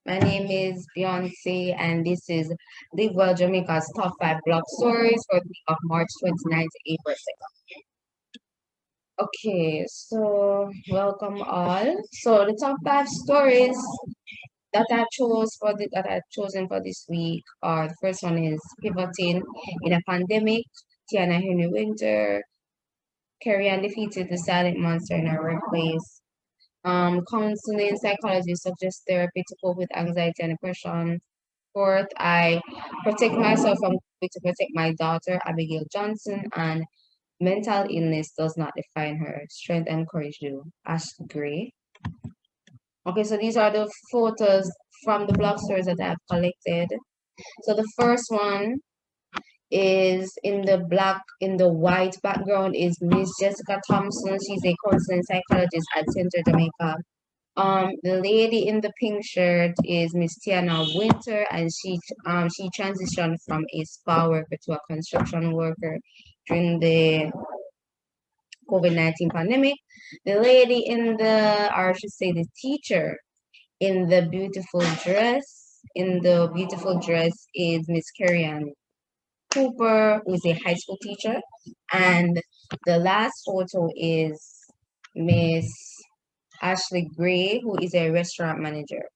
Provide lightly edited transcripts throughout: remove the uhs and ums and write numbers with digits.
My name is Beyonce, and this is Live Well Jamaica's Top 5 Blog Stories for the week of March 29th to April 2nd. Okay, so welcome all. So the top 5 stories that I've chosen for this week are, the first one is pivoting in a pandemic. Tiana Henry-Wynter, Kerri-Ann defeated the silent monster in her workplace. Counseling psychologists suggest therapy to cope with anxiety and depression. Fourth, I protect myself from COVID to protect my daughter, Abigail Johnson, and mental illness does not define her. Strength and courage do. Ashleigh Grey. Okay, so these are the photos from the blog stories that I've collected. So the first one is in the white background is Miss Jessica Thompson. She's a counseling psychologist at Center Jamaica. The lady in the pink shirt is Miss Tiana Winter, and she transitioned from a spa worker to a construction worker during the COVID-19 pandemic. The lady or I should say the teacher in the beautiful dress is Miss Kerri-Ann Cooper, who is a high school teacher, and the last photo is Miss Ashleigh Grey, who is a restaurant manager.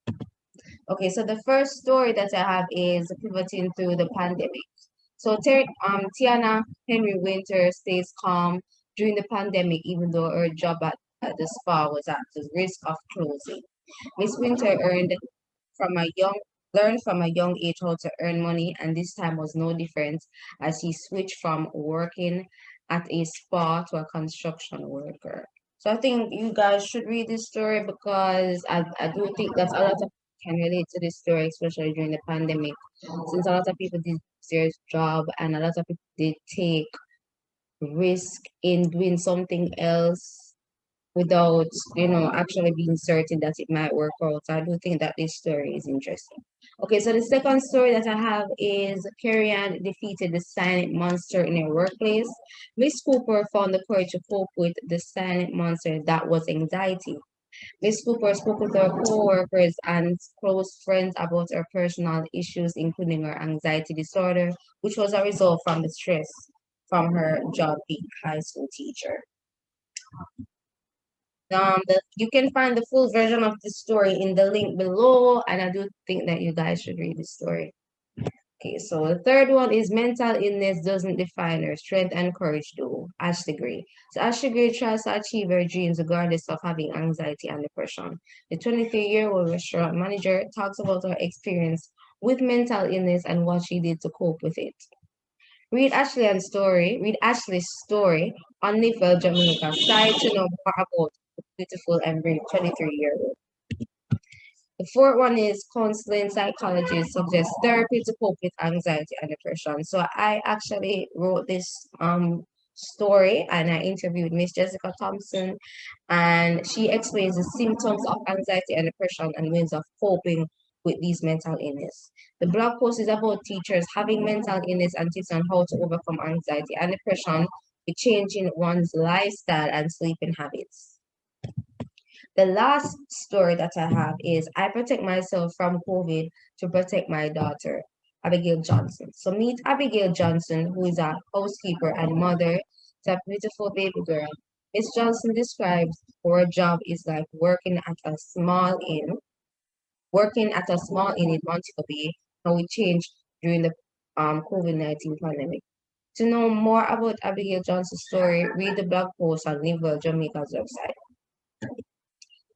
Okay, so the first story that I have is pivoting through the pandemic. So Tiana Henry-Wynter stays calm during the pandemic, even though her job at the spa was at the risk of closing. Miss Winter learned from a young age how to earn money, and this time was no different as he switched from working at a spa to a construction worker. So I think you guys should read this story because I do think that a lot of people can relate to this story, especially during the pandemic, since a lot of people did their job and a lot of people did take risk in doing something else without, actually being certain that it might work out. So I do think that this story is interesting. Okay, so the second story that I have is Kerri-Ann defeated the silent monster in her workplace. Miss Cooper found the courage to cope with the silent monster that was anxiety. Miss Cooper spoke with her co-workers and close friends about her personal issues, including her anxiety disorder, which was a result from the stress from her job being a high school teacher. You can find the full version of the story in the link below, and I do think that you guys should read the story. Okay, so the third one is mental illness doesn't define her, strength and courage do. Ashleigh Grey. So Ashleigh Grey tries to achieve her dreams regardless of having anxiety and depression. The 23-year-old restaurant manager talks about her experience with mental illness and what she did to cope with it. Read Ashley's story on Live Well Jamaica site to know more about the beautiful and brave 23-year-old. The fourth one is counseling psychologist suggests therapy to cope with anxiety and depression. So I actually wrote this story and I interviewed Miss Jessica Thompson, and she explains the symptoms of anxiety and depression and ways of coping with these mental illness. The blog post is about teachers having mental illness and tips on how to overcome anxiety and depression with changing one's lifestyle and sleeping habits. The last story that I have is I protect myself from COVID to protect my daughter, Abigail Johnson. So meet Abigail Johnson, who is a housekeeper and mother to a beautiful baby girl. Miss Johnson describes her job is like working at a small inn in Montego Bay, how it changed during the COVID-19 pandemic. To know more about Abigail Johnson's story, read the blog post on Live Well Jamaica's website.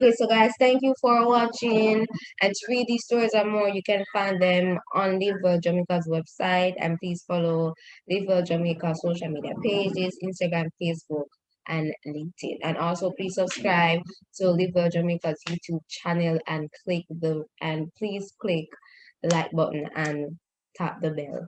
Okay, so guys, thank you for watching. And to read these stories and more, you can find them on Live Well Jamaica's website. And please follow Live Well Jamaica social media pages, Instagram, Facebook, and LinkedIn. And also please subscribe to Live Well Jamaica's YouTube channel and please click the like button and tap the bell.